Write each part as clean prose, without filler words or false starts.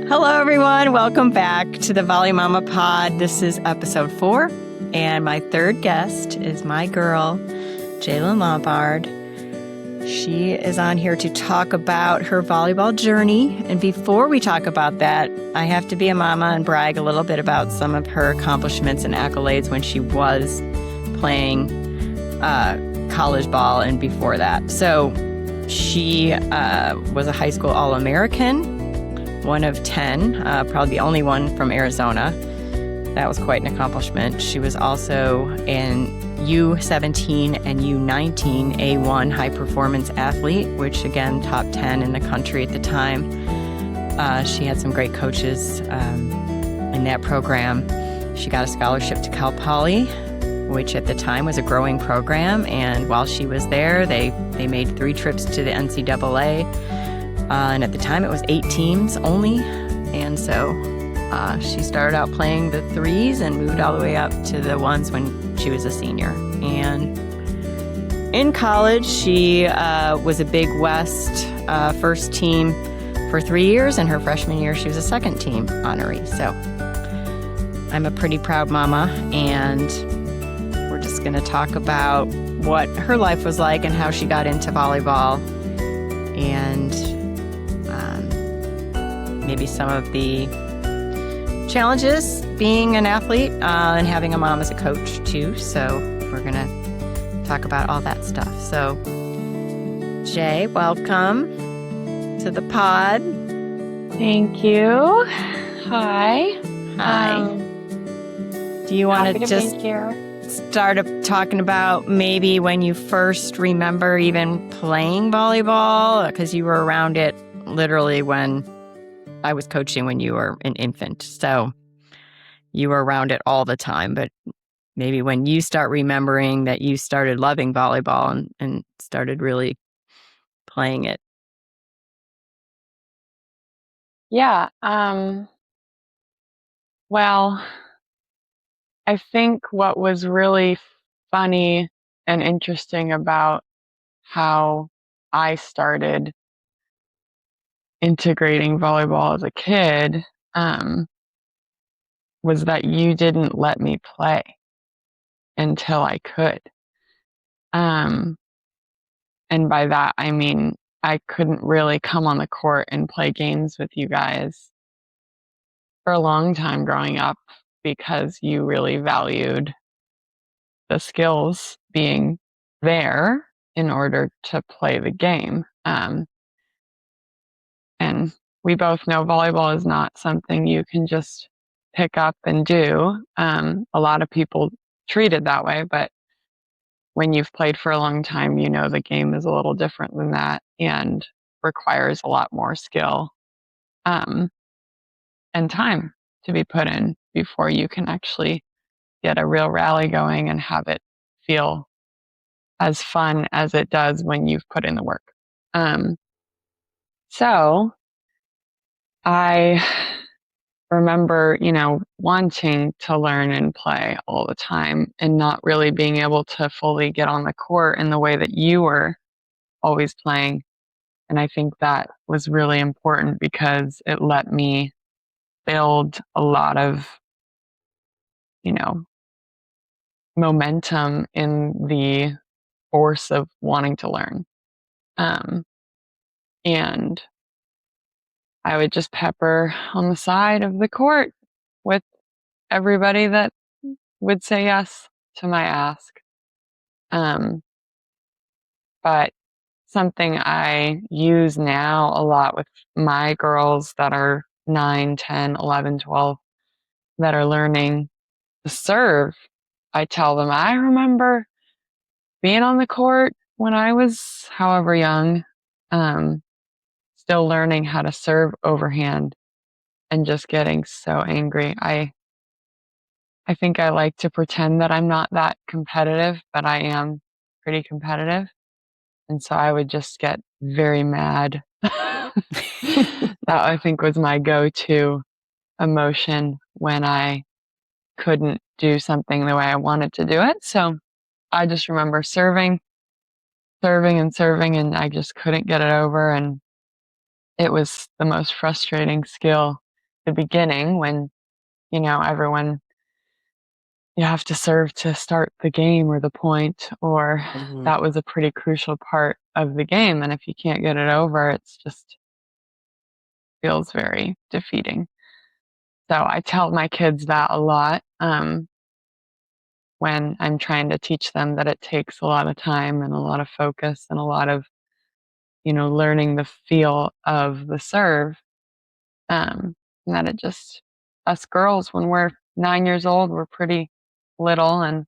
Hello, everyone. Welcome back to the Volley Momma pod. This is episode 4, and my third guest is my girl, Jayelin Lombard. She is on here to talk about her volleyball journey. And before we talk about that, I have to be a mama and brag a little bit about some of her accomplishments and accolades when she was playing college ball and before that. So she was a high school All-American. One of 10, probably the only one from Arizona. That was quite an accomplishment. She was also an U17 and U19 A1 high performance athlete, which again, top 10 in the country at the time. She had some great coaches in that program. She got a scholarship to Cal Poly, which at the time was a growing program. And while she was there, they made 3 trips to the NCAA. And at the time, it was 8 teams only. And so she started out playing the 3s and moved all the way up to the 1s when she was a senior. And in college, she was a Big West first team for 3 years. And her freshman year, she was a second team honoree. So I'm a pretty proud mama. And we're just going to talk about what her life was like and how she got into volleyball. And maybe some of the challenges being an athlete and having a mom as a coach too. So we're going to talk about all that stuff. So Jay, welcome to the pod. Thank you. Hi. Hi. Do you want to just start talking about maybe when you first remember even playing volleyball? Because you were around it literally when I was coaching when you were an infant. So you were around it all the time. But maybe when you start remembering that you started loving volleyball and started really playing it. Yeah. Well, I think what was really funny and interesting about how I started integrating volleyball as a kid was that you didn't let me play until I could. And by that, I mean, I couldn't really come on the court and play games with you guys for a long time growing up because you really valued the skills being there in order to play the game. And we both know volleyball is not something you can just pick up and do. A lot of people treat it that way, but when you've played for a long time, you know the game is a little different than that and requires a lot more skill and time to be put in before you can actually get a real rally going and have it feel as fun as it does when you've put in the work. So I remember, wanting to learn and play all the time and not really being able to fully get on the court in the way that you were always playing. And I think that was really important because it let me build a lot of, momentum in the force of wanting to learn. And I would just pepper on the side of the court with everybody that would say yes to my ask. But something I use now a lot with my girls that are 9, 10, 11, 12 that are learning to serve, I tell them, I remember being on the court when I was however young, still learning how to serve overhand and just getting so angry. I think I like to pretend that I'm not that competitive, but I am pretty competitive. And so I would just get very mad. That I think was my go-to emotion when I couldn't do something the way I wanted to do it. So I just remember serving, and I just couldn't get it over. And it was the most frustrating skill the beginning when, everyone, you have to serve to start the game or the point, or Mhm. that was a pretty crucial part of the game. And if you can't get it over, it's just feels very defeating. So I tell my kids that a lot when I'm trying to teach them that it takes a lot of time and a lot of focus and a lot of, learning the feel of the serve. And that it just, us girls, when we're 9 years old, we're pretty little and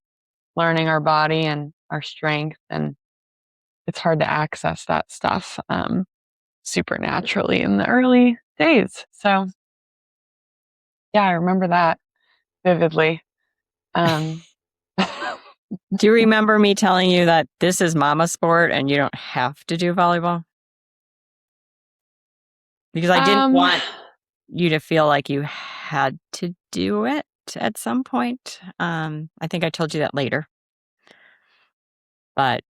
learning our body and our strength. And it's hard to access that stuff supernaturally in the early days. So, yeah, I remember that vividly. Um, Do you remember me telling you that this is mama's sport and you don't have to do volleyball? Because I didn't um, want you to feel like you had to do it at some point. I think I told you that later, but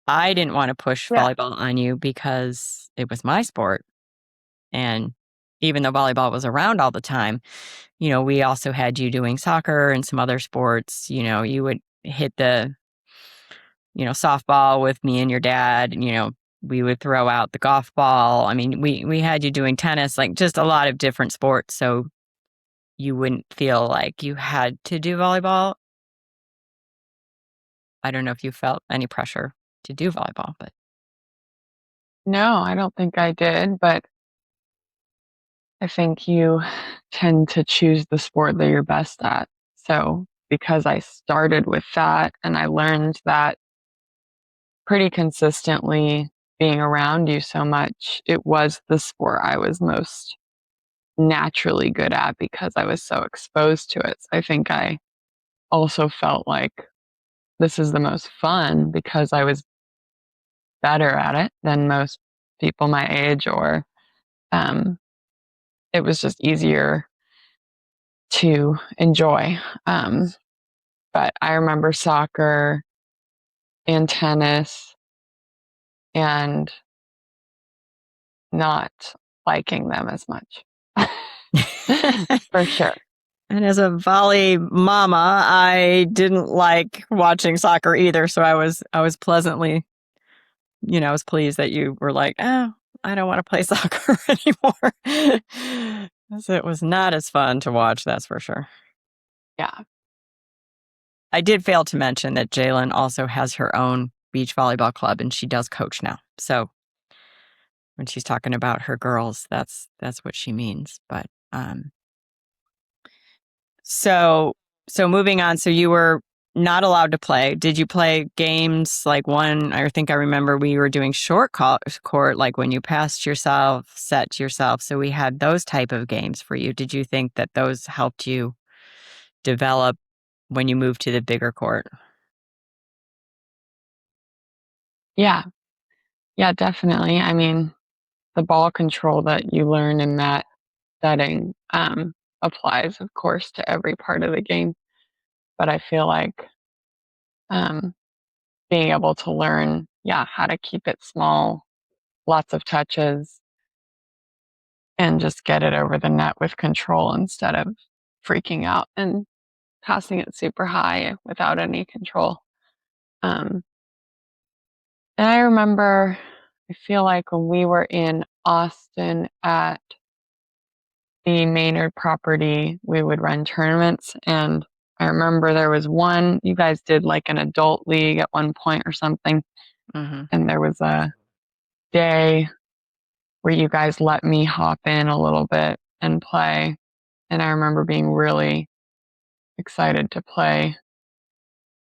I didn't want to push yeah, volleyball on you because it was my sport. And even though volleyball was around all the time, we also had you doing soccer and some other sports. You would hit the, softball with me and your dad. We would throw out the golf ball. I mean, we had you doing tennis, like just a lot of different sports. So you wouldn't feel like you had to do volleyball. I don't know if you felt any pressure to do volleyball, but no, I don't think I did, but I think you tend to choose the sport that you're best at. So, because I started with that and I learned that pretty consistently being around you so much, it was the sport I was most naturally good at because I was so exposed to it. So I think I also felt like this is the most fun because I was better at it than most people my age, or um, it was just easier to enjoy. But I remember soccer and tennis and not liking them as much. For sure. and as a volley mama, I didn't like watching soccer either. So I was pleasantly, I was pleased that you were like, oh, I don't want to play soccer anymore. 'Cause it was not as fun to watch, that's for sure. Yeah. I did fail to mention that Jayelin also has her own beach volleyball club and she does coach now. So when she's talking about her girls, that's what she means. But so so moving on, so you were not allowed to play. Did you play games like one? I think I remember we were doing court, like when you passed yourself, set yourself. So we had those type of games for you. Did you think that those helped you develop when you moved to the bigger court? Yeah. Yeah, definitely. I mean, the ball control that you learn in that setting applies, of course, to every part of the game. But I feel like um, being able to learn, yeah, how to keep it small, lots of touches, and just get it over the net with control instead of freaking out and passing it super high without any control. Um, and I remember, I feel like when we were in Austin at the Maynard property, we would run tournaments. And I remember there was one, you guys did like an adult league at one point or something. Mm-hmm. And there was a day where you guys let me hop in a little bit and play. And I remember being really excited to play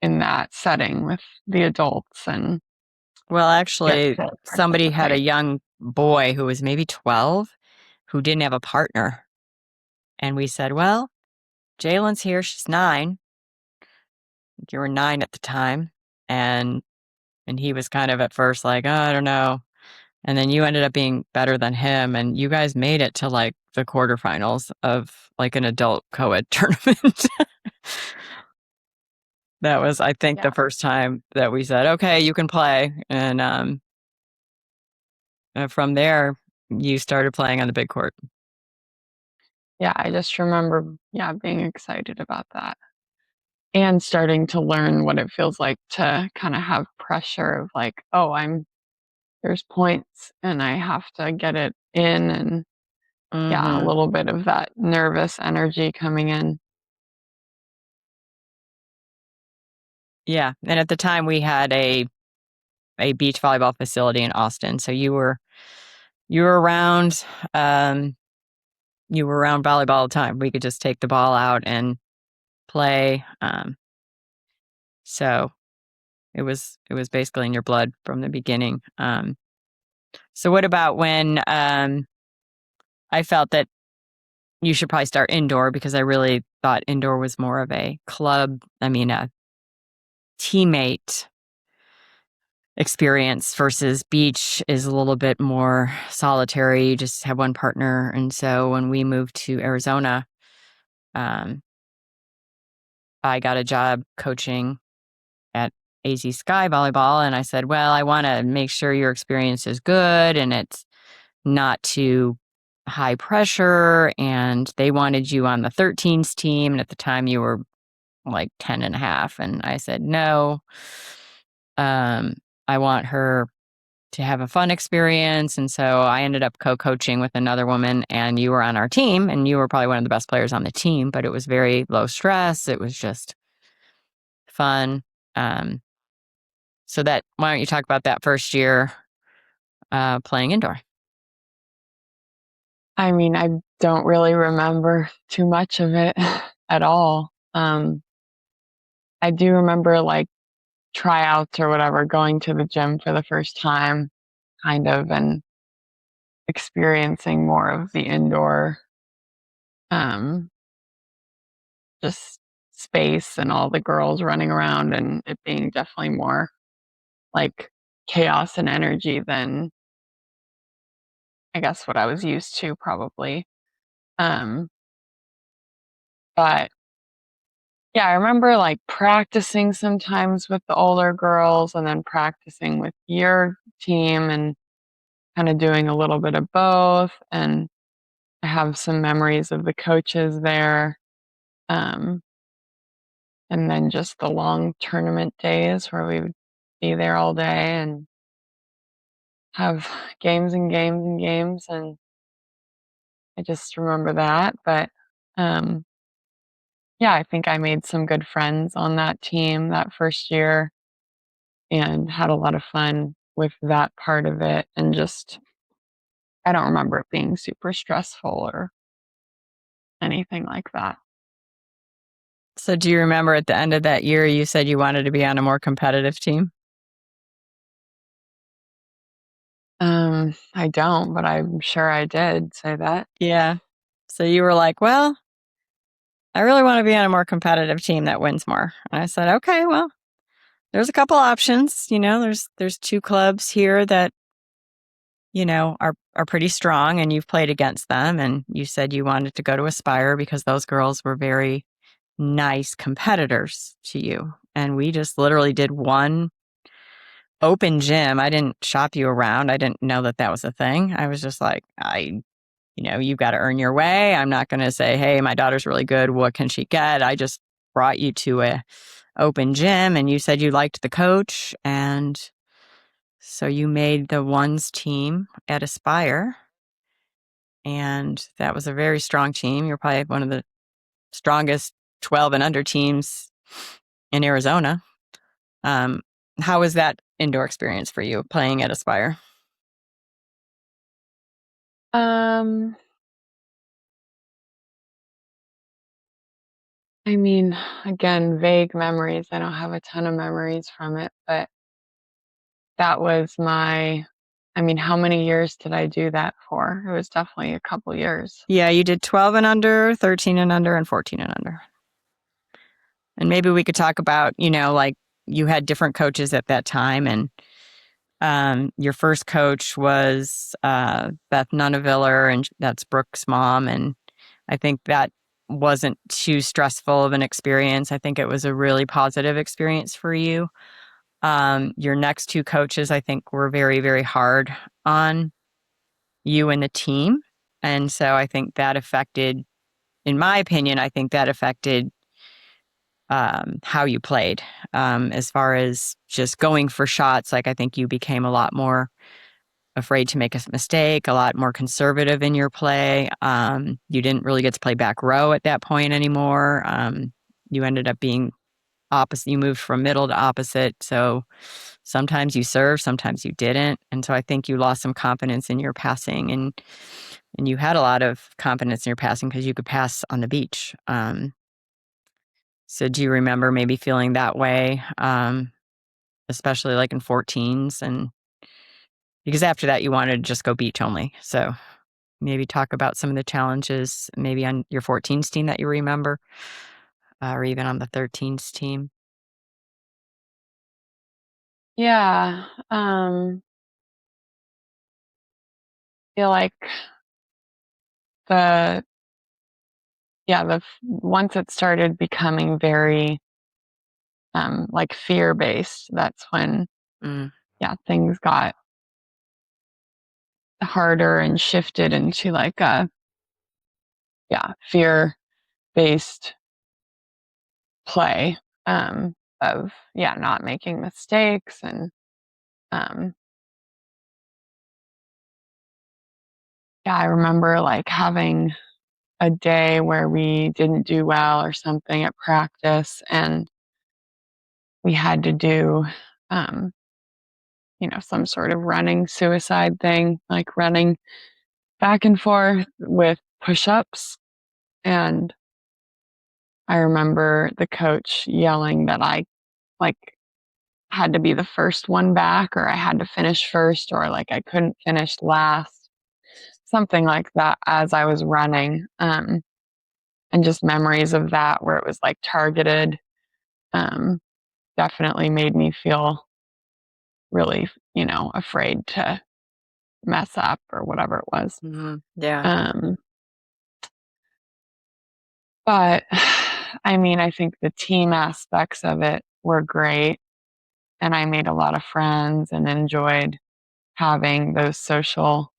in that setting with the adults and Well, get actually, to somebody had a participate. young boy who was maybe 12 who didn't have a partner. And we said, well, Jaylin's here. She's 9. You were 9 at the time. And he was kind of at first like, oh, I don't know. And then you ended up being better than him. And you guys made it to like the quarterfinals of like an adult co-ed tournament. That was, I think, the Yeah. first time that we said, okay, you can play. And from there, you started playing on the big court. yeah, I just remember, yeah, being excited about that and starting to learn what it feels like to kind of have pressure of like, oh, there's points and I have to get it in. And yeah, a Mm-hmm. little bit of that nervous energy coming in. Yeah. And at the time we had a beach volleyball facility in Austin. So you were around um you were around volleyball all the time. We could just take the ball out and play. So it was basically in your blood from the beginning. So what about when I felt that you should probably start indoor because I really thought indoor was more of a a teammate experience versus beach is a little bit more solitary. You just have one partner. And so when we moved to Arizona, um, I got a job coaching at AZ Sky Volleyball. And I said, well, I want to make sure your experience is good and it's not too high pressure. And they wanted you on the 13s team. And at the time you were like 10 and a half. And I said, no, um, I want her to have a fun experience. And so I ended up co-coaching with another woman and you were on our team and you were probably one of the best players on the team, but it was very low stress. It was just fun. Um, why don't you talk about that first year playing indoor? I mean, I don't really remember too much of it at all. I do remember like tryouts or whatever, going to the gym for the first time, kind of, and experiencing more of the indoor, um, just space and all the girls running around and it being definitely more like chaos and energy than I guess what I was used to probably. Um, but yeah, I remember like practicing sometimes with the older girls and then practicing with your team and kind of doing a little bit of both. And I have some memories of the coaches there. Um, and then just the long tournament days where we would be there all day and have games and games and games. And I just remember that. But um, yeah, I think I made some good friends on that team that first year and had a lot of fun with that part of it. And just, I don't remember it being super stressful or anything like that. So do you remember at the end of that year, you said you wanted to be on a more competitive team? I don't, but I'm sure I did say that. Yeah. So you were like, well, I really want to be on a more competitive team that wins more. And I said, okay, well, there's a couple options. There's two clubs here that, are pretty strong and you've played against them. And you said you wanted to go to Aspire because those girls were very nice competitors to you. And we just literally did one open gym. I didn't shop you around. I didn't know that that was a thing. I was just like, you've got to earn your way. I'm not going to say, hey, my daughter's really good. What can she get? I just brought you to a open gym and you said you liked the coach. And so you made the ones team at Aspire. And that was a very strong team. You're probably one of the strongest 12 and under teams in Arizona. Um, how was that indoor experience for you playing at Aspire? Um, I mean, again, vague memories. I don't have a ton of memories from it, but that was I mean, how many years did I do that for? It was definitely a couple years. Yeah, you did 12 and under, 13 and under, and 14 and under. And maybe we could talk about, like you had different coaches at that time. And your first coach was Beth Nunneviller, and that's Brooke's mom. And I think that wasn't too stressful of an experience. I think it was a really positive experience for you. Your next two coaches, I think, were very, very hard on you and the team. And so I think that affected in my opinion, I think that affected how you played. As far as just going for shots, like I think you became a lot more afraid to make a mistake, a lot more conservative in your play. You didn't really get to play back row at that point anymore. You ended up being opposite. You moved from middle to opposite. So sometimes you served, sometimes you didn't. And so I think you lost some confidence in your passing, and you had a lot of confidence in your passing because you could pass on the beach. So do you remember maybe feeling that way, especially like in 14s? And because after that you wanted to just go beach only. So maybe talk about some of the challenges maybe on your 14s team that you remember, or even on the 13s team. Yeah. Feel like the once it started becoming very like fear based, that's when Mm. things got harder and shifted into like a fear based play, of not making mistakes. And um I remember like having a day where we didn't do well or something at practice, and we had to do um some sort of running suicide thing, like running back and forth with push-ups. And I remember the coach yelling that I like had to be the first one back, or I had to finish first, or like I couldn't finish last, something like that as I was running. And just memories of that where it was like targeted, um, definitely made me feel really, afraid to mess up or whatever it was. Yeah. Um, but I mean, I think the team aspects of it were great, and I made a lot of friends and enjoyed having those social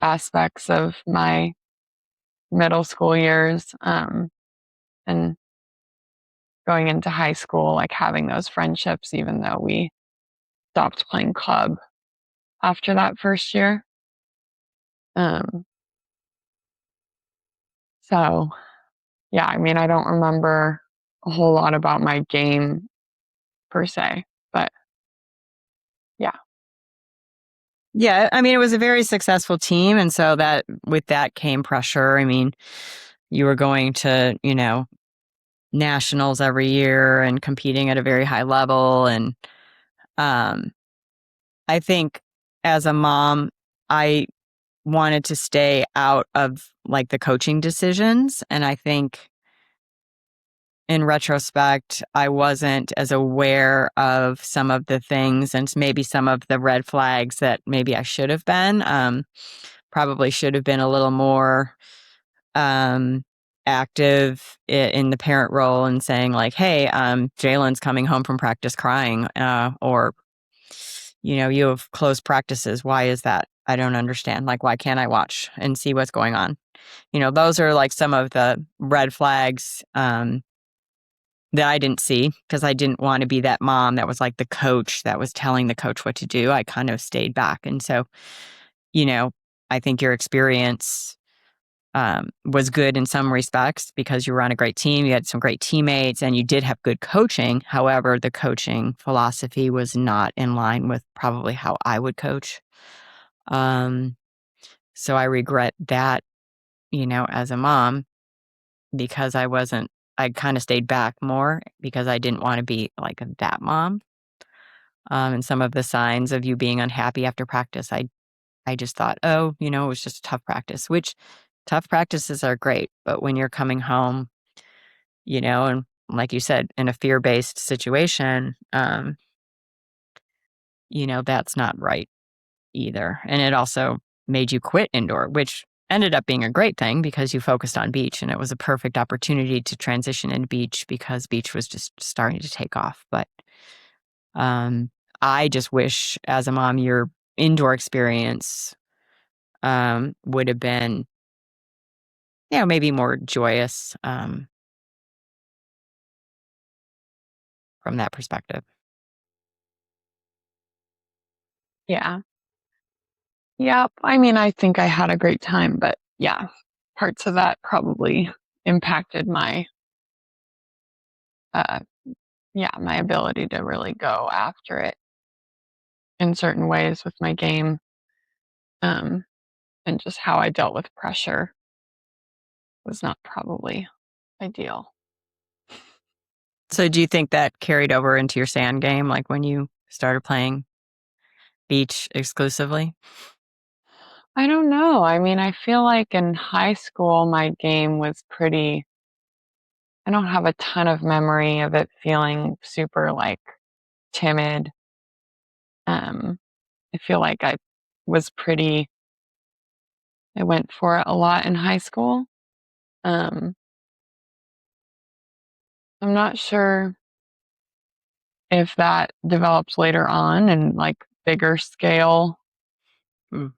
aspects of my middle school years, and going into high school, like having those friendships, even though we stopped playing club after that first year. Um, so yeah, I mean, I don't remember a whole lot about my game per se, but yeah. Yeah, I mean, it was a very successful team, and so that with that came pressure. I mean, you were going to, nationals every year and competing at a very high level. And um, I think as a mom, I wanted to stay out of like the coaching decisions. And I think in retrospect, I wasn't as aware of some of the things and maybe some of the red flags that maybe I should have been. Probably should have been a little more active in the parent role and saying like, hey, Jayelin's coming home from practice crying, or, you have closed practices. Why is that? I don't understand. Like, why can't I watch and see what's going on? Those are like some of the red flags that I didn't see because I didn't want to be that mom that was like the coach that was telling the coach what to do. I kind of stayed back. And so, you know, I think your experience was good in some respects because you were on a great team. You had some great teammates and you did have good coaching. However, the coaching philosophy was not in line with probably how I would coach. Um, so I regret that, as a mom because I kind of stayed back more because I didn't want to be like that mom. And some of the signs of you being unhappy after practice, I just thought, oh, it was just a tough practice, which tough practices are great. But when you're coming home, and like you said, in a fear-based situation, that's not right either. And it also made you quit indoor, which ended up being a great thing because you focused on beach and it was a perfect opportunity to transition into beach because beach was just starting to take off. But um, I just wish as a mom, your indoor experience would have been maybe more joyous from that perspective. Yeah. Yep. I mean, I think I had a great time, but yeah, parts of that probably impacted my, uh, my ability to really go after it in certain ways with my game, um, and just how I dealt with pressure was not probably ideal. So do you think that carried over into your sand game, like when you started playing beach exclusively? I don't know. I mean, I feel like in high school, my game was pretty, I don't have a ton of memory of it feeling super like timid. Um, I feel like was pretty, I went for it a lot in high school. Um, I'm not sure if that develops later on in like bigger scale Mm.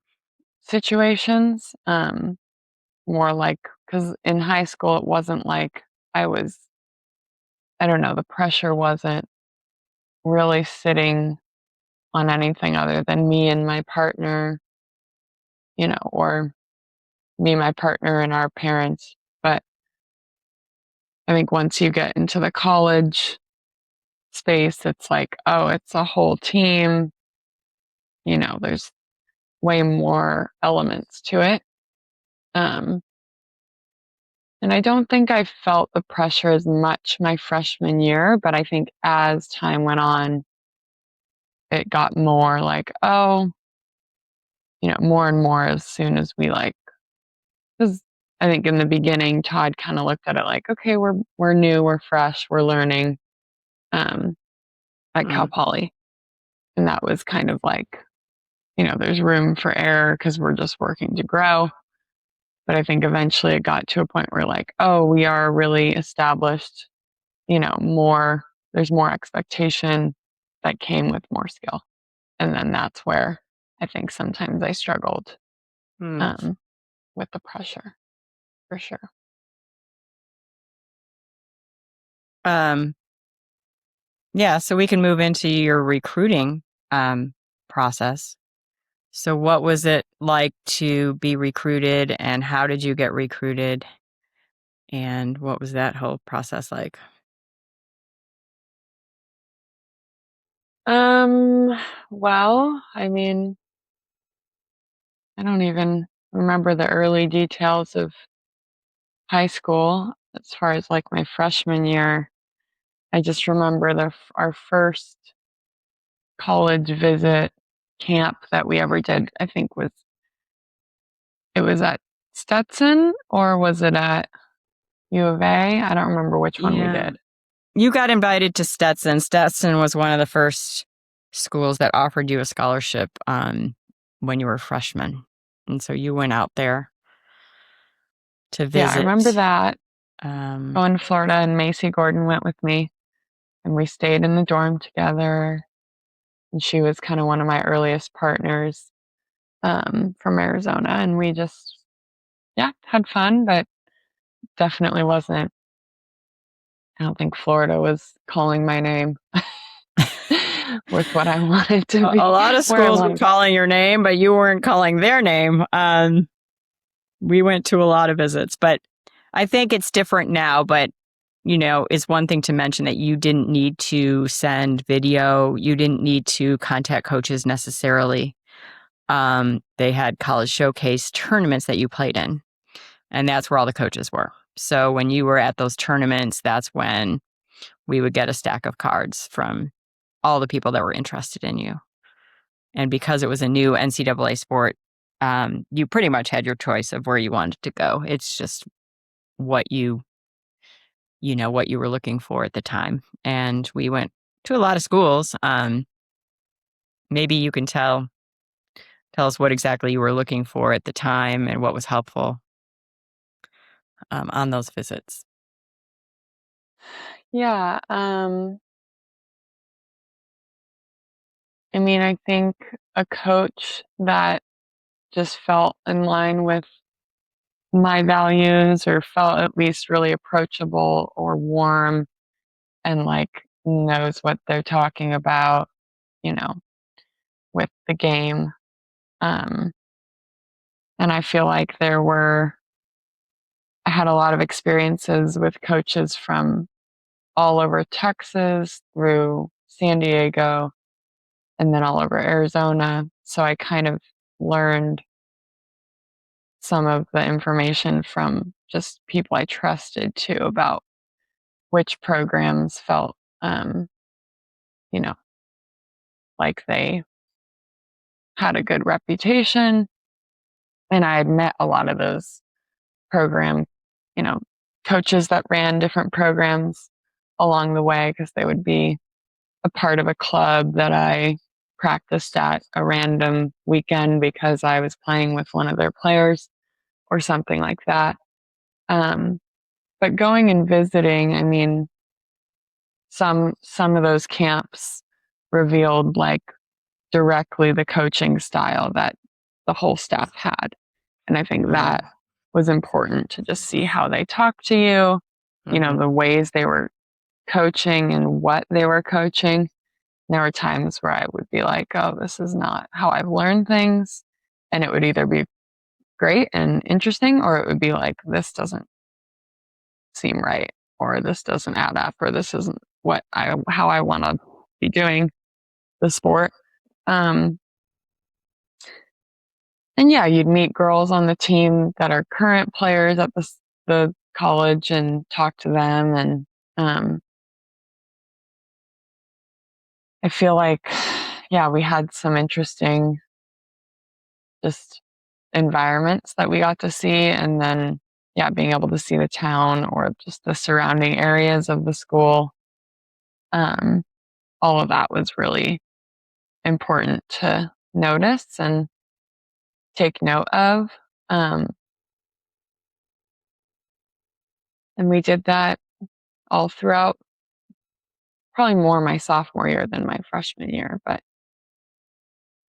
situations. More like, because in high school, it wasn't like I was, I don't know, the pressure wasn't really sitting on anything other than me and my partner, or me, my partner, and our parents. But I think once you get into the college space, it's like, oh, it's a whole team. There's way more elements to it. Um, and I don't think I felt the pressure as much my freshman year, but I think as time went on, it got more like, oh, more and more as soon as we like, because I think in the beginning, Todd kind of looked at it like, okay, we're new, we're fresh, we're learning, um, at Cal Mm. Poly. And that was kind of like, there's room for error because we're just working to grow. But I think eventually it got to a point where like, oh, we are really established, there's more expectation that came with more skill. And then that's where I think sometimes I struggled, Mm. um, with the pressure for sure. Um, yeah, so we can move into your recruiting process. So what was it like to be recruited, and how did you get recruited, and what was that whole process like? Um, well, I mean, I don't even remember the early details of high school as far as like my freshman year. I just remember our first college visit camp that we ever did, I think it was at Stetson, or was it at U of A? I don't remember which one we Yeah. did. You got invited to Stetson. Stetson was one of the first schools that offered you a scholarship when you were a freshman. And so you went out there to Yeah, I remember visit. that. Um, Going to Florida, and Macy Gordon went with me, and we stayed in the dorm together. And she was kind of one of my earliest partners, from Arizona. And we just, yeah, had fun, but definitely wasn't, I don't think Florida was calling my name with what I wanted to be, a lot of where I schools were wanted to. calling your name, but you weren't calling their name. We went to a lot of visits, but I think it's different now. But, it's one thing to mention that you didn't need to send video. You didn't need to contact coaches necessarily. They had college showcase tournaments that you played in, and that's where all the coaches were. So when you were at those tournaments, that's when we would get a stack of cards from all the people that were interested in you. And because it was a new NCAA sport, you pretty much had your choice of where you wanted to go. It's just what what you were looking for at the time. And we went to a lot of schools. Maybe you can tell us what exactly you were looking for at the time and what was helpful on those visits. Yeah. I mean, I think a coach that just felt in line with my values or felt at least really approachable or warm and like knows what they're talking about, you know, with the game. Um, and I feel like I had a lot of experiences with coaches from all over Texas through San Diego and then all over Arizona. So I kind of learned some of the information from just people I trusted too about which programs felt, you know, like they had a good reputation. And I had met a lot of those program, you know, coaches that ran different programs along the way because they would be a part of a club that I practiced at a random weekend because I was playing with one of their players or something like that. Um, but going and visiting, I mean, some of those camps revealed like directly the coaching style that the whole staff had. And I think that was important to just see how they talk to you, you know, the ways they were coaching and what they were coaching. There were times where I would be like, oh, this is not how I've learned things. And it would either be great and interesting, or it would be like, this doesn't seem right, or this doesn't add up, or this isn't how I want to be doing the sport. And yeah, you'd meet girls on the team that are current players at the college and talk to them. And I feel like, yeah, we had some interesting just environments that we got to see. And then, yeah, being able to see the town or just the surrounding areas of the school. All of that was really important to notice and take note of. And we did that all throughout, probably more my sophomore year than my freshman year, but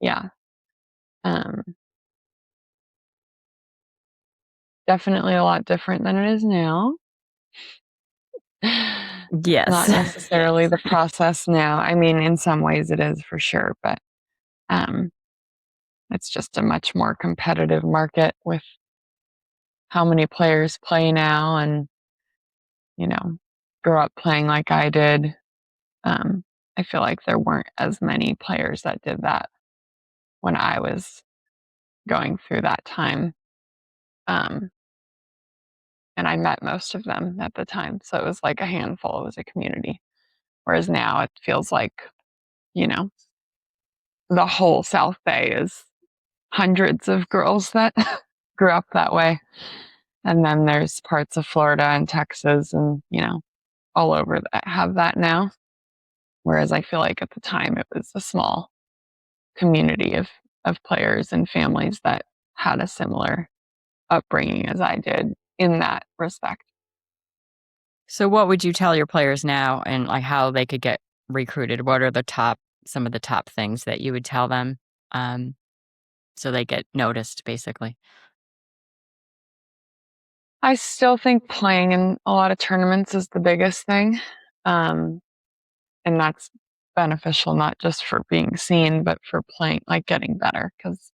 yeah. Um, Definitely a lot different than it is now. Yes. Not necessarily the process now. I mean, in some ways it is for sure, but it's just a much more competitive market with how many players play now and, you know, grow up playing like I did. I feel like there weren't as many players that did that when I was going through that time. Um, and I met most of them at the time. So it was like a handful, it was a community. Whereas now it feels like, you know, the whole South Bay is hundreds of girls that grew up that way. And then there's parts of Florida and Texas and, you know, all over that have that now. Whereas I feel like at the time it was a small community of players and families that had a similar upbringing as I did in that respect. So what would you tell your players now and like how they could get recruited? What are some of the top things that you would tell them so they get noticed, basically? I still think playing in a lot of tournaments is the biggest thing. And that's beneficial not just for being seen, but for playing, like getting better. Because,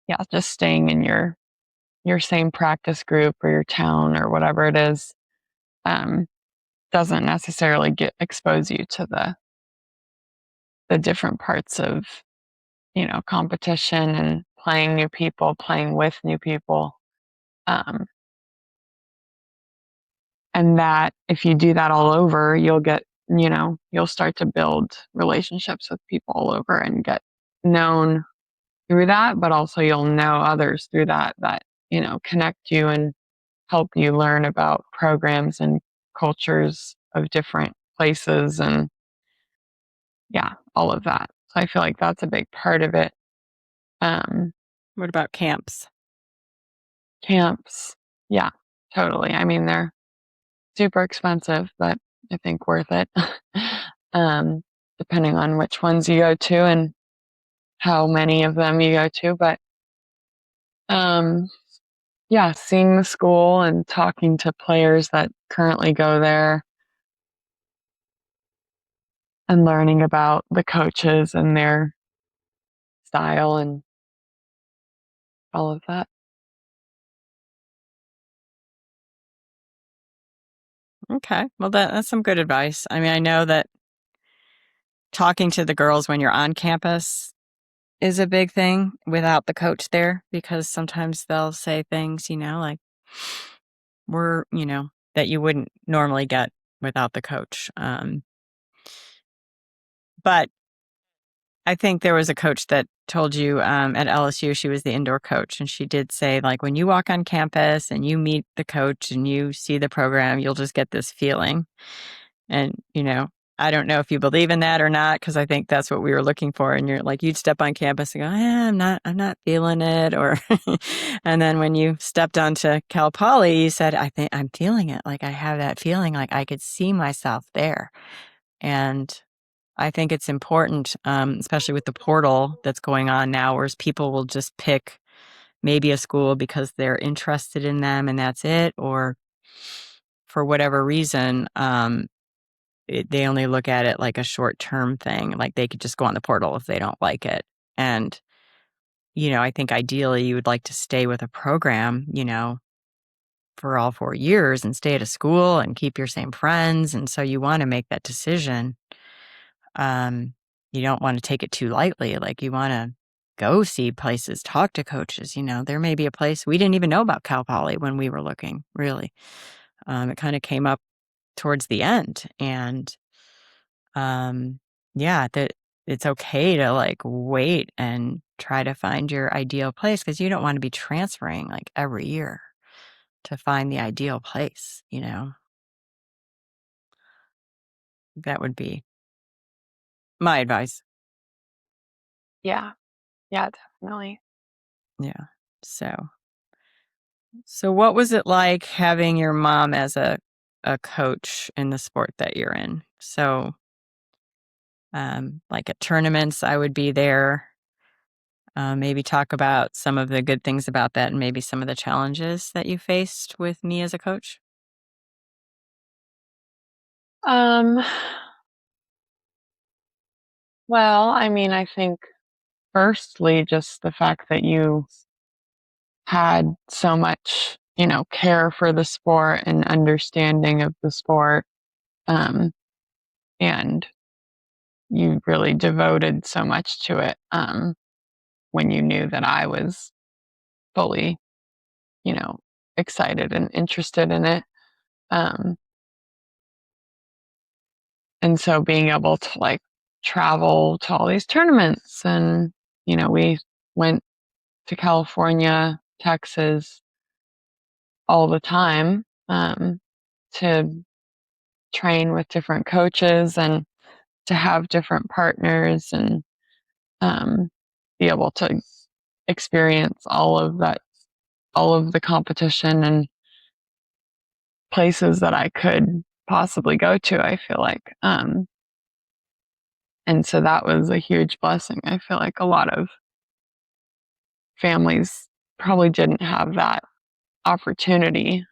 yeah, just staying in your same practice group or your town or whatever it is um, doesn't necessarily expose you to the different parts of, you know, competition and playing new people, playing with new people. Um, and that if you do that all over, you'll start to build relationships with people all over and get known through that, but also you'll know others through that, you know, connect you and help you learn about programs and cultures of different places and yeah, all of that. So I feel like that's a big part of it. What about camps? Camps, yeah, totally. I mean, they're super expensive, but I think worth it. um, Depending on which ones you go to and how many of them you go to. But yeah, seeing the school and talking to players that currently go there and learning about the coaches and their style and all of that. Okay. Well, that's some good advice. I mean, I know that talking to the girls when you're on campus is a big thing without the coach there, because sometimes they'll say things, like that you wouldn't normally get without the coach. But I think there was a coach that told you at LSU, she was the indoor coach, and she did say, like, when you walk on campus and you meet the coach and you see the program, you'll just get this feeling. And, I don't know if you believe in that or not, because I think that's what we were looking for. And you're like, you'd step on campus and go, I'm not feeling it. Or, and then when you stepped onto Cal Poly, you said, I think I'm feeling it. Like, I have that feeling, like I could see myself there. And I think it's important, especially with the portal that's going on now, whereas people will just pick maybe a school because they're interested in them and that's it, or for whatever reason, they only look at it like a short-term thing. Like they could just go on the portal if they don't like it. And, I think ideally you would like to stay with a program, for all 4 years and stay at a school and keep your same friends. And so you want to make that decision. You don't want to take it too lightly. Like you want to go see places, talk to coaches. There may be a place we didn't even know about Cal Poly when we were looking, really. It kind of came up towards the end. And yeah, that it's okay to like wait and try to find your ideal place, because you don't want to be transferring like every year to find the ideal place. That would be my advice. Yeah. Yeah, definitely. Yeah. So what was it like having your mom as a coach in the sport that you're in? So like at tournaments, I would be there. Maybe talk about some of the good things about that and maybe some of the challenges that you faced with me as a coach. Um, well, I mean, I think firstly, just the fact that you had so much, care for the sport and understanding of the sport. Um, and you really devoted so much to it, when you knew that I was fully, you know, excited and interested in it. Um, and so being able to like travel to all these tournaments and, we went to California, Texas all the time, to train with different coaches and to have different partners and, um, be able to experience all of the competition and places that I could possibly go to, I feel like. And so that was a huge blessing. I feel like a lot of families probably didn't have that opportunity.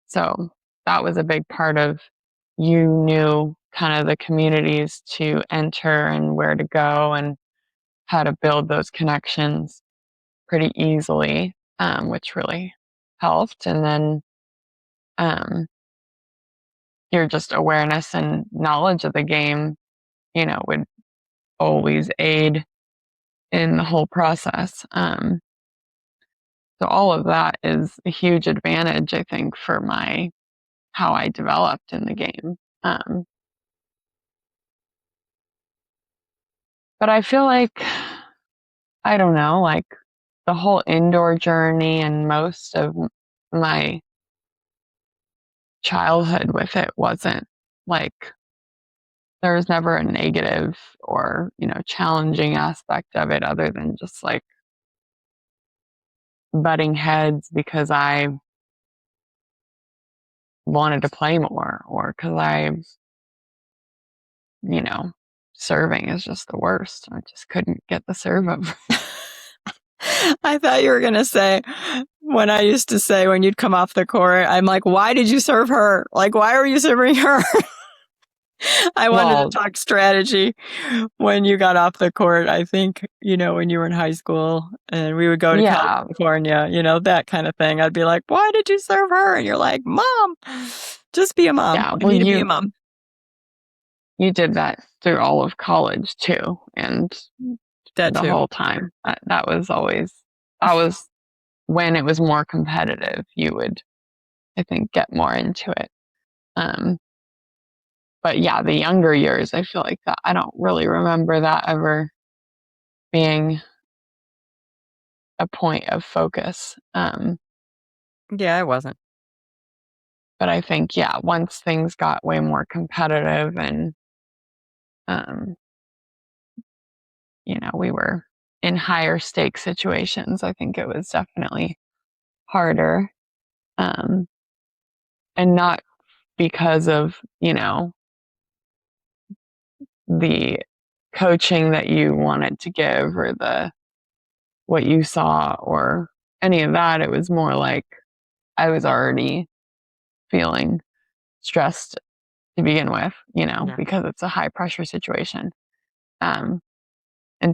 So that was a big part of, you knew kind of the communities to enter and where to go and how to build those connections pretty easily, which really helped. And then um, your just awareness and knowledge of the game, would always aid in the whole process. So all of that is a huge advantage, I think, for how I developed in the game. But I feel like, I don't know, like the whole indoor journey and most of my childhood with it wasn't like, there was never a negative or, challenging aspect of it other than just like butting heads because I wanted to play more or because you know, serving is just the worst. I just couldn't get the serve over. I thought you were going to say, when I used to say, when you'd come off the court, I'm like, why did you serve her? Like, why were you serving her? I wanted to talk strategy when you got off the court. I think, when you were in high school and we would go to California, that kind of thing. I'd be like, why did you serve her? And you're like, Mom, just be a mom. Yeah, I need to be a mom. You did that through all of college too. And that the too. whole time. That was when it was more competitive. You would, I think, get more into it. But yeah, the younger years, I feel like that I don't really remember that ever being a point of focus. Yeah, I wasn't. But I think, yeah, once things got way more competitive and, we were in higher stake situations, I think it was definitely harder. And not because of, the coaching that you wanted to give or what you saw or any of that. It was more like I was already feeling stressed to begin with, because it's a high pressure situation. And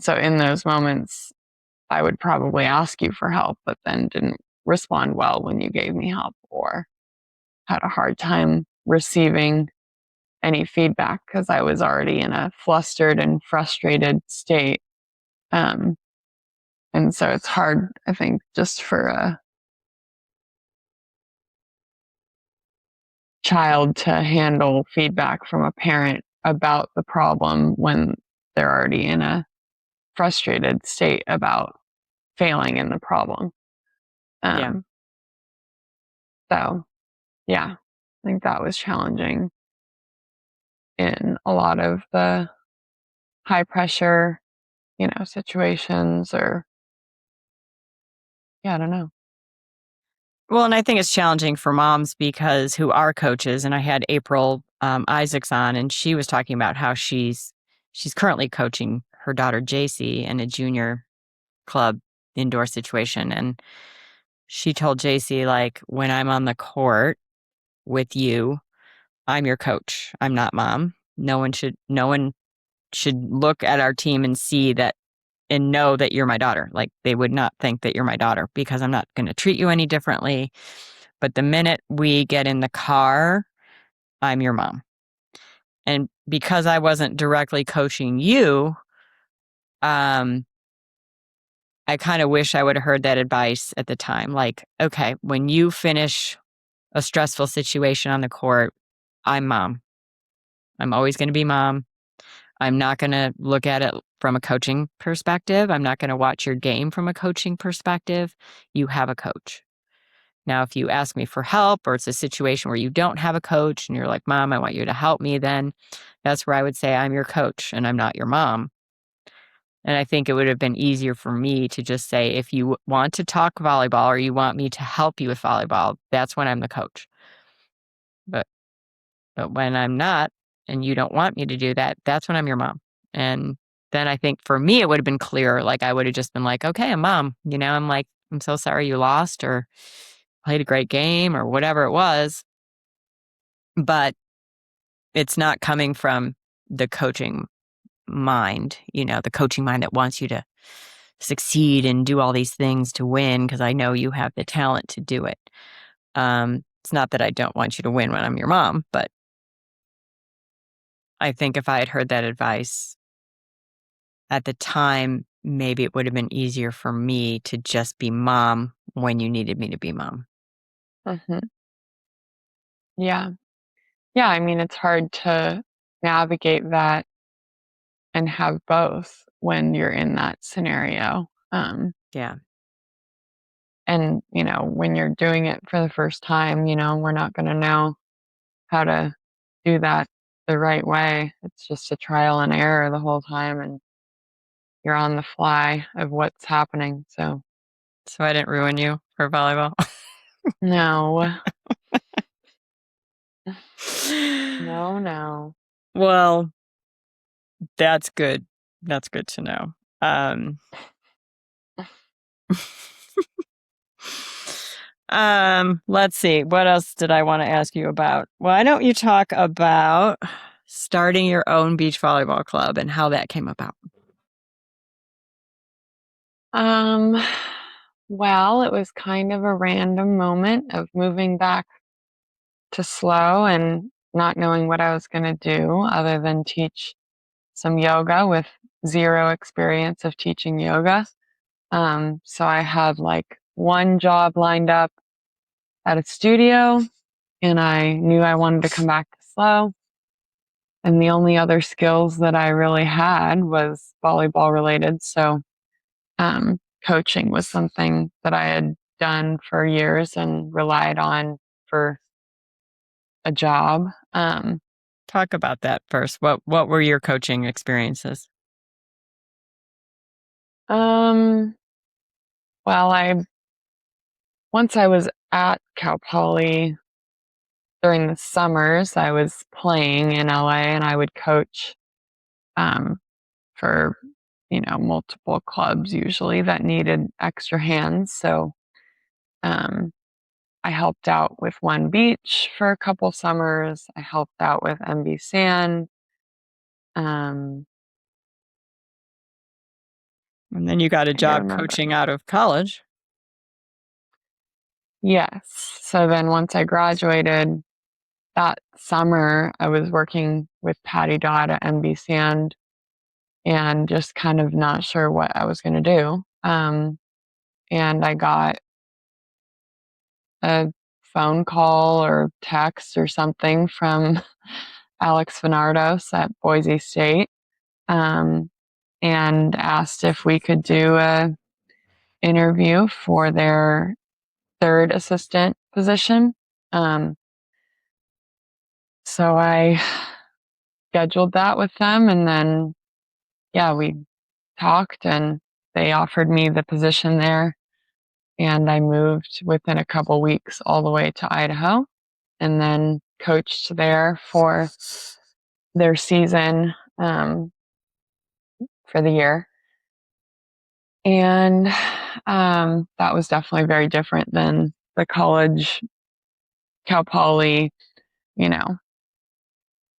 so in those moments, I would probably ask you for help, but then didn't respond well when you gave me help or had a hard time receiving any feedback because I was already in a flustered and frustrated state. And so it's hard, I think, just for a child to handle feedback from a parent about the problem when they're already in a frustrated state about failing in the problem. So, yeah, I think that was challenging in a lot of the high pressure, situations or, I don't know. Well, and I think it's challenging for moms because who are coaches, and I had April Isaacs on, and she was talking about how she's currently coaching her daughter JC in a junior club indoor situation, and she told JC, like, when I'm on the court with you, I'm your coach. I'm not mom. No one should look at our team and see that and know that you're my daughter. Like, they would not think that you're my daughter because I'm not going to treat you any differently. But the minute we get in the car, I'm your mom. And because I wasn't directly coaching you, I kind of wish I would have heard that advice at the time. Like, okay, when you finish a stressful situation on the court, I'm mom. I'm always going to be mom. I'm not going to look at it from a coaching perspective. I'm not going to watch your game from a coaching perspective. You have a coach. Now, if you ask me for help or it's a situation where you don't have a coach and you're like, Mom, I want you to help me, then that's where I would say I'm your coach and I'm not your mom. And I think it would have been easier for me to just say, if you want to talk volleyball or you want me to help you with volleyball, that's when I'm the coach. But when I'm not and you don't want me to do that, that's when I'm your mom. And then I think for me, it would have been clearer. Like, I would have just been like, okay, I'm mom. I'm like, I'm so sorry you lost or played a great game or whatever it was. But it's not coming from the coaching mind, the coaching mind that wants you to succeed and do all these things to win, because I know you have the talent to do it. It's not that I don't want you to win when I'm your mom, but I think if I had heard that advice at the time, maybe it would have been easier for me to just be mom when you needed me to be mom. Mm-hmm. Yeah. Yeah, I mean, it's hard to navigate that and have both when you're in that scenario. Yeah. And, when you're doing it for the first time, we're not going to know how to do that the right way. It's just a trial and error the whole time, and you're on the fly of what's happening. So I didn't ruin you for volleyball. No. No. Well, that's good. That's good to know. Let's see. What else did I want to ask you about? Why don't you talk about starting your own beach volleyball club and how that came about? Well, it was kind of a random moment of moving back to SLO and not knowing what I was going to do other than teach some yoga with zero experience of teaching yoga. So I had like one job lined up at a studio, and I knew I wanted to come back to SLO. And the only other skills that I really had was volleyball related. So coaching was something that I had done for years and relied on for a job. Talk about that first. What were your coaching experiences? Well, once I was at Cal Poly during the summers, I was playing in LA, and I would coach um, for multiple clubs usually that needed extra hands. So um, I helped out with One Beach for a couple summers. I helped out with MB Sand. Um, And then you got a trying to job remember. coaching out of college. Yes. So then once I graduated that summer, I was working with Patty Dodd at MB Sand and just kind of not sure what I was going to do. And I got a phone call or text or something from Alex Finardos at Boise State, and asked if we could do a interview for their third assistant position. So I scheduled that with them, and then we talked, and they offered me the position there, and I moved within a couple weeks all the way to Idaho, and then coached there for their season for the year. And that was definitely very different than the college Cal Poly, you know,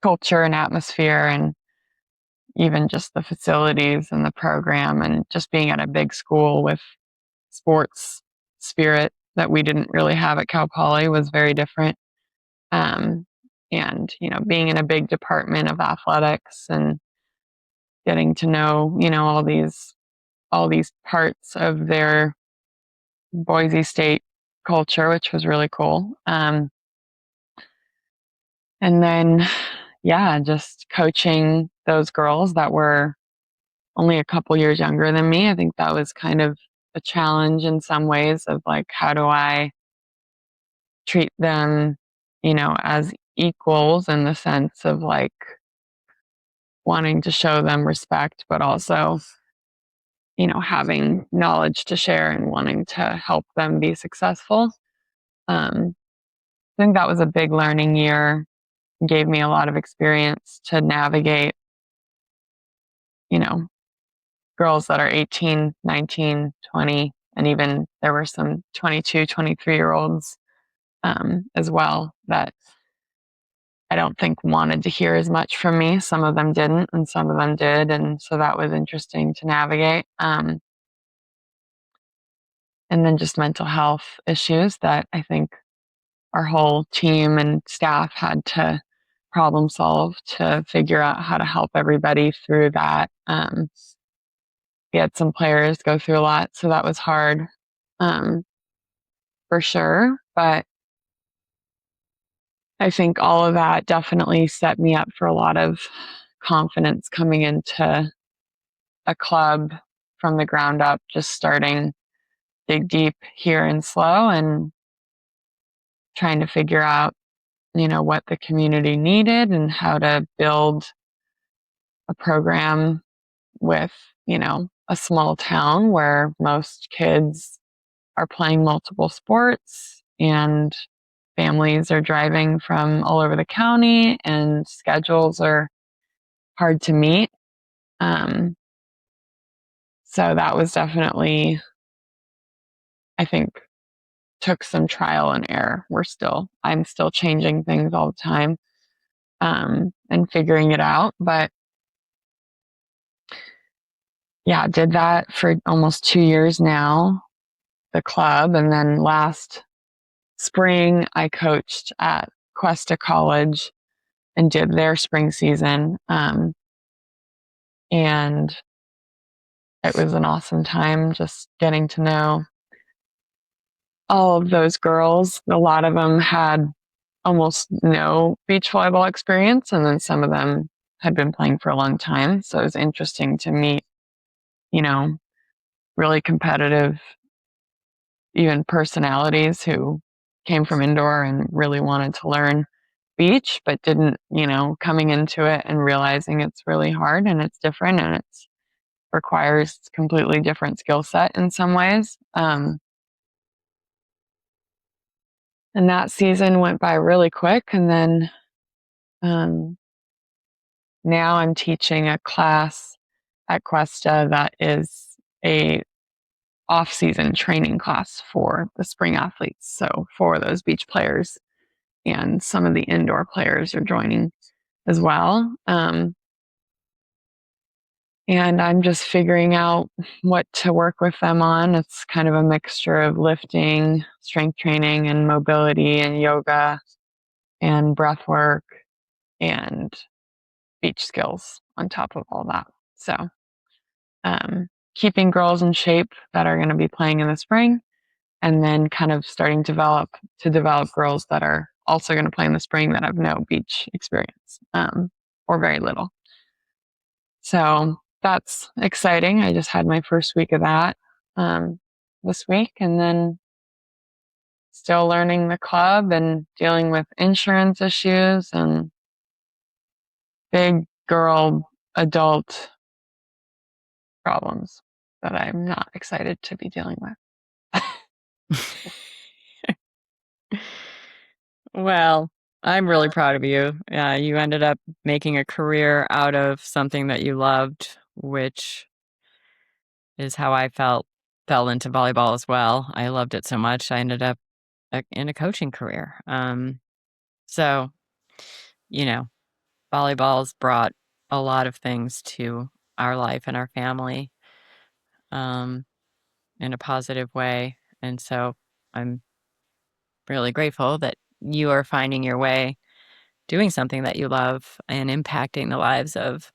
culture and atmosphere, and even just the facilities and the program, and just being at a big school with sports spirit that we didn't really have at Cal Poly was very different. And being in a big department of athletics and getting to know, all these parts of their Boise State culture, which was really cool. And then, just coaching those girls that were only a couple years younger than me. I think that was kind of a challenge in some ways of like, how do I treat them, as equals in the sense of like wanting to show them respect, but also, having knowledge to share and wanting to help them be successful. I think that was a big learning year. Gave me a lot of experience to navigate, you know, girls that are 18, 19, 20, and even there were some 22, 23-year-olds as well that I don't think wanted to hear as much from me. Some of them didn't, and some of them did. And so that was interesting to navigate. And then just mental health issues that I think our whole team and staff had to problem solve to figure out how to help everybody through that. We had some players go through a lot, so that was hard for sure. But I think all of that definitely set me up for a lot of confidence coming into a club from the ground up, just starting dig deep here in SLO and trying to figure out, what the community needed and how to build a program with, a small town where most kids are playing multiple sports and families are driving from all over the county and schedules are hard to meet. So that was definitely I think took some trial and error. I'm still changing things all the time, and figuring it out. But yeah, did that for almost 2 years now, the club. And then last spring, I coached at Cuesta College and did their spring season. And it was an awesome time just getting to know all of those girls. A lot of them had almost no beach volleyball experience, and then some of them had been playing for a long time. So it was interesting to meet, you know, really competitive, even personalities who came from indoor and really wanted to learn beach, but didn't, coming into it and realizing it's really hard and it's different and it's requires completely different skill set in some ways. And that season went by really quick. And then um, now I'm teaching a class at Cuesta that is a off-season training class for the spring athletes. So for those beach players, and some of the indoor players are joining as well. And I'm just figuring out what to work with them on. It's kind of a mixture of lifting, strength training, and mobility, and yoga, and breath work, and beach skills on top of all that. So, keeping girls in shape that are going to be playing in the spring, and then kind of starting to develop girls that are also going to play in the spring that have no beach experience, or very little. So that's exciting. I just had my first week of that this week, and then still learning the club and dealing with insurance issues and big girl adult problems that I'm not excited to be dealing with. Well, I'm really proud of you. You ended up making a career out of something that you loved, which is how I fell into volleyball as well. I loved it so much. I ended up in a coaching career. So, you know, volleyball's brought a lot of things to our life and our family, in a positive way. And so I'm really grateful that you are finding your way doing something that you love and impacting the lives of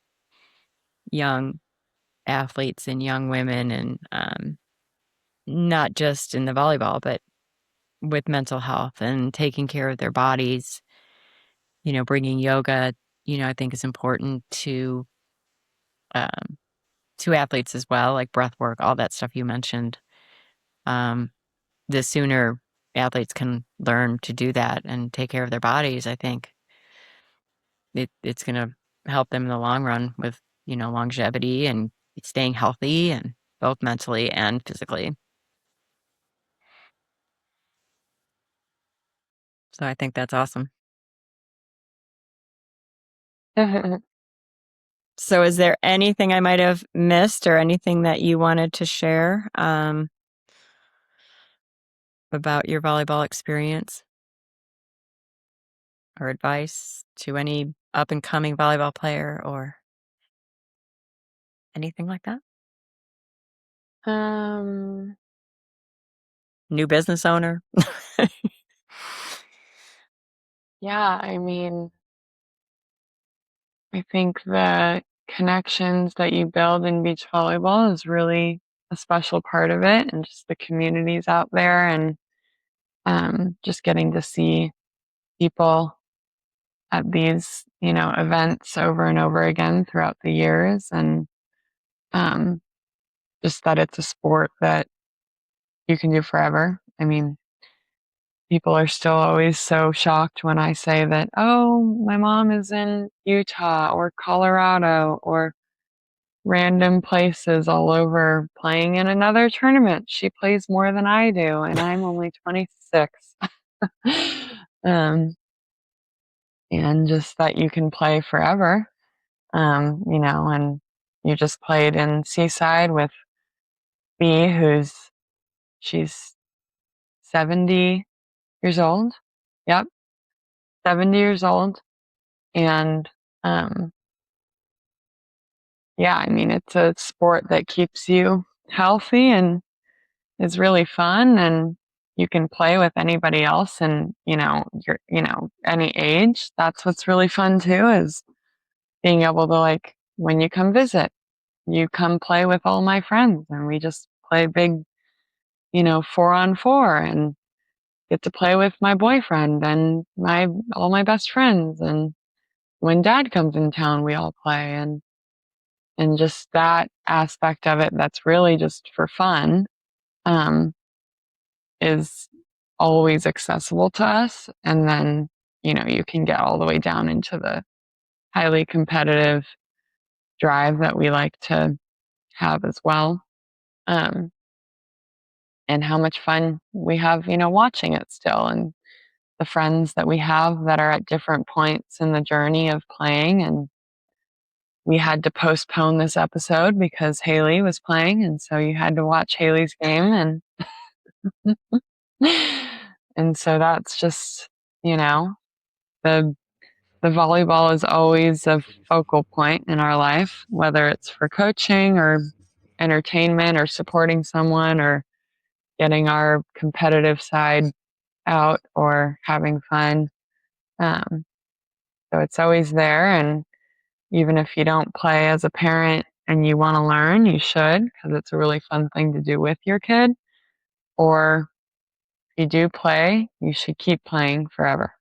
young athletes and young women, and not just in the volleyball, but with mental health and taking care of their bodies. Bringing yoga, I think is important um, to athletes as well, like breath work, all that stuff you mentioned. Um, the sooner athletes can learn to do that and take care of their bodies, I think it's going to help them in the long run with, longevity and staying healthy, and both mentally and physically. So I think that's awesome. So is there anything I might have missed or anything that you wanted to share about your volleyball experience or advice to any up and coming volleyball player or anything like that? um, New business owner? yeah, I mean, I think the connections that you build in beach volleyball is really a special part of it, and just the communities out there, and just getting to see people at these, events over and over again throughout the years, and um, just that it's a sport that you can do forever. I mean, people are still always so shocked when I say that, oh, my mom is in Utah or Colorado or random places all over playing in another tournament. She plays more than I do, and I'm only 26. um, and just that you can play forever, and you just played in Seaside with B, she's 70 years old. Yep, 70 years old. And yeah, I mean, it's a sport that keeps you healthy and is really fun, and you can play with anybody else, and any age. That's what's really fun too, is being able to, like, when you come visit, you come play with all my friends, and we just play big, 4-on-4, and get to play with my boyfriend and all my best friends. And when dad comes in town, we all play, and just that aspect of it, that's really just for fun, um, is always accessible to us. And then, you can get all the way down into the highly competitive drive that we like to have as well. Um, and how much fun we have, watching it still, and the friends that we have that are at different points in the journey of playing. And we had to postpone this episode because Haley was playing, and so you had to watch Haley's game. And so that's just, the the volleyball is always a focal point in our life, whether it's for coaching or entertainment or supporting someone or getting our competitive side out or having fun. Um, so it's always there. And even if you don't play as a parent and you want to learn, you should, because it's a really fun thing to do with your kid. Or if you do play, you should keep playing forever.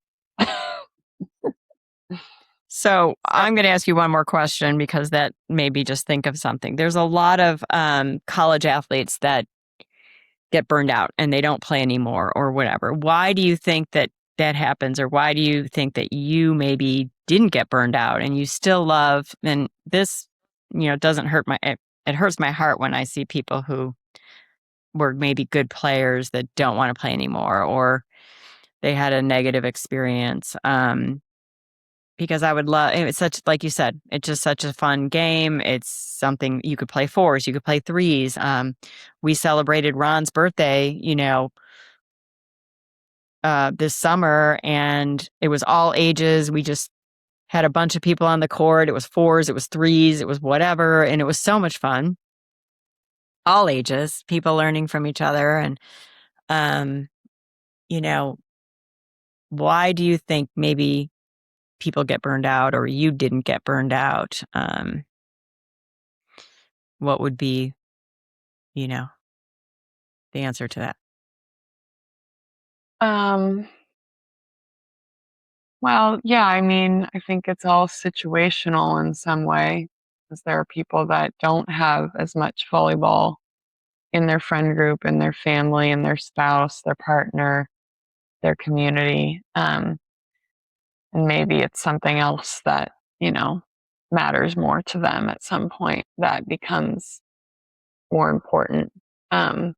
So I'm going to ask you one more question, because that made me just think of something. There's a lot of college athletes that get burned out and they don't play anymore or whatever. Why do you think that happens? Or why do you think that you maybe didn't get burned out and you still love? And this, doesn't hurt it hurts my heart when I see people who were maybe good players that don't want to play anymore, or they had a negative experience. Because I would love, it's such, like you said, it's just such a fun game. It's something you could play fours, you could play threes. We celebrated Ron's birthday, this summer, and it was all ages. We just had a bunch of people on the court. It was fours, it was threes, it was whatever. And it was so much fun. All ages, people learning from each other. And, you know, why do you think maybe people get burned out, or you didn't get burned out? What would be, the answer to that? Well, yeah, I mean, I think it's all situational in some way, because there are people that don't have as much volleyball in their friend group, in their family, in their spouse, their partner, their community. And maybe it's something else that, matters more to them at some point that becomes more important. And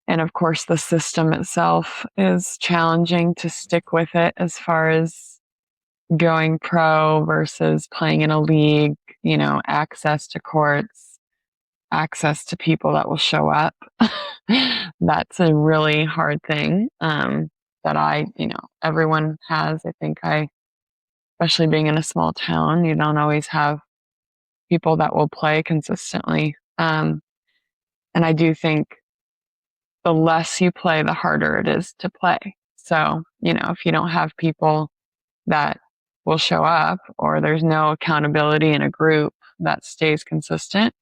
of course, the system itself is challenging to stick with it, as far as going pro versus playing in a league, access to courts, access to people that will show up. That's a really hard thing, that everyone has. I think especially being in a small town, you don't always have people that will play consistently. And I do think the less you play, the harder it is to play. So, if you don't have people that will show up, or there's no accountability in a group that stays consistent,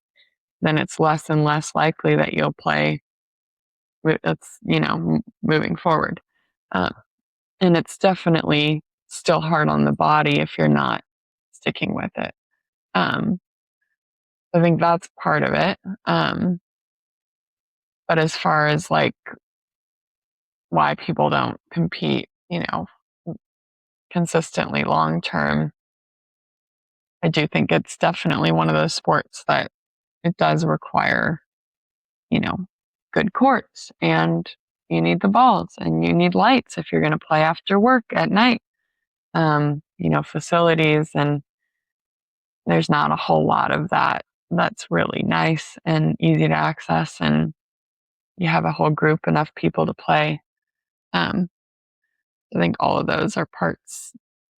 then it's less and less likely that you'll play. It's, moving forward. And it's definitely still hard on the body if you're not sticking with it. I think that's part of it. But as far as like why people don't compete, consistently long term, I do think it's definitely one of those sports that it does require, you know, good courts, and you need the balls, and you need lights if you're going to play after work at night. Facilities, and there's not a whole lot of that that's really nice and easy to access. And, you have a whole group, enough people to play. I think all of those are parts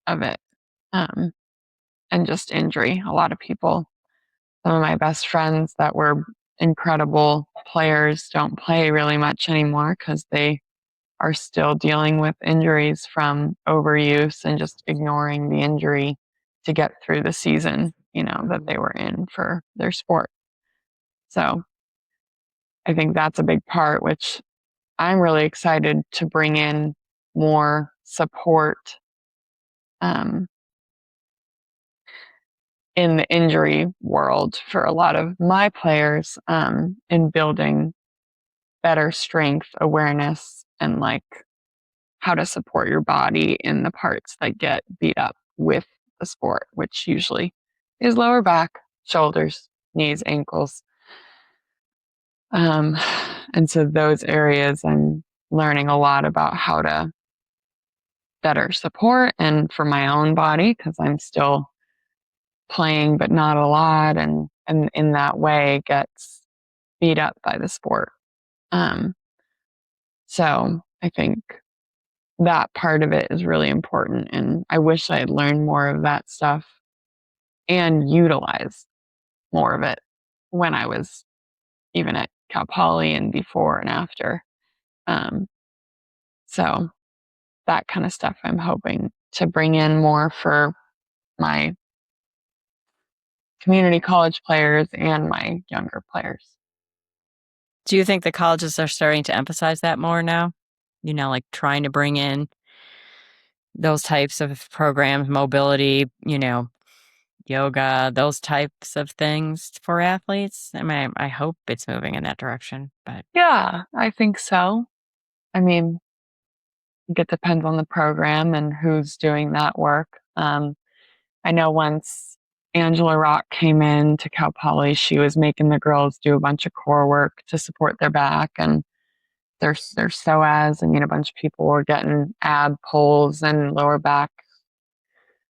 of it. And just injury. A lot of people, some of my best friends that were incredible players don't play really much anymore because they are still dealing with injuries from overuse and just ignoring the injury to get through the season, that they were in for their sport. So I think that's a big part, which I'm really excited to bring in more support in the injury world for a lot of my players in building better strength awareness and like how to support your body in the parts that get beat up with the sport, which usually is lower back, shoulders, knees, ankles. And so those areas I'm learning a lot about how to better support, and for my own body, because I'm still playing, but not a lot. And in that way gets beat up by the sport. So I think that part of it is really important. And I wish I had learned more of that stuff and utilized more of it when I was even at Cal Poly and before and after. So that kind of stuff I'm hoping to bring in more for my community college players and my younger players. Do you think the colleges are starting to emphasize that more now? Like trying to bring in those types of programs, mobility, yoga, those types of things for athletes? I mean, I hope it's moving in that direction, but Yeah, I think so. I mean, it depends on the program and who's doing that work. I know once Angela Rock came in to Cal Poly, she was making the girls do a bunch of core work to support their back and their psoas. I mean, a bunch of people were getting ab pulls and lower back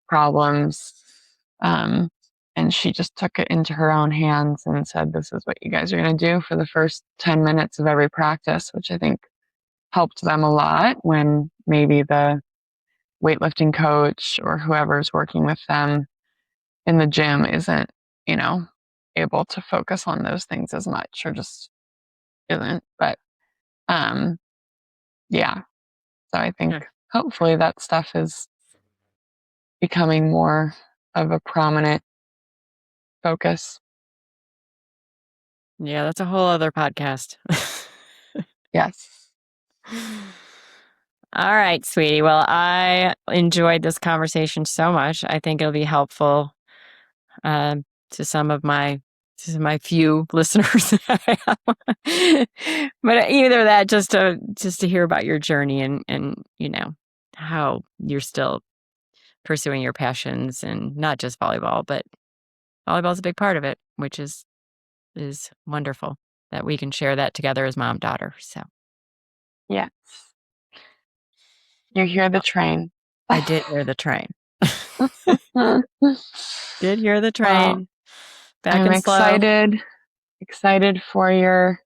problems. And she just took it into her own hands and said, this is what you guys are going to do for the first 10 minutes of every practice, which I think helped them a lot when maybe the weightlifting coach or whoever's working with them in the gym isn't, able to focus on those things as much or just isn't. But yeah. So I think hopefully that stuff is becoming more of a prominent focus. yeah, that's a whole other podcast. Yes. All right, sweetie. Well, I enjoyed this conversation so much. I think it'll be helpful to some of my few listeners. But either that, just to hear about your journey and how you're still pursuing your passions, and not just volleyball, but volleyball is a big part of it, which is wonderful that we can share that together as mom daughter. So Yes. You hear the train. I did hear the train. Did hear the train. Well, Back I'm and slow. excited for your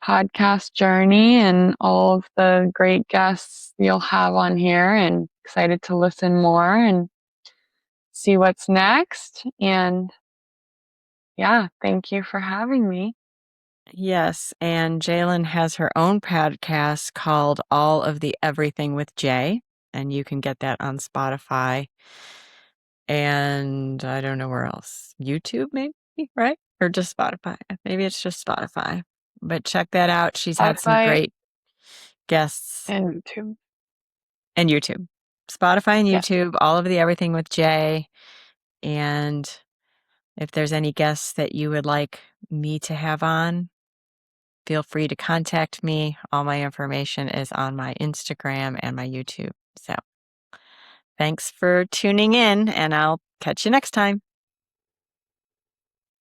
podcast journey and all of the great guests you'll have on here, and excited to listen more and see what's next. And yeah, thank you for having me. Yes, and Jayelin has her own podcast called All of the Everything with Jay, and you can get that on Spotify. And I don't know where else. YouTube, maybe, right? Or just Spotify. Maybe it's just Spotify. But check that out. She's had some Spotify great guests. and YouTube. And YouTube. Spotify and Yes. YouTube, All of the Everything with Jay. And if there's any guests that you would like me to have on, feel free to contact me. All my information is on my Instagram and my YouTube. So thanks for tuning in, and I'll catch you next time.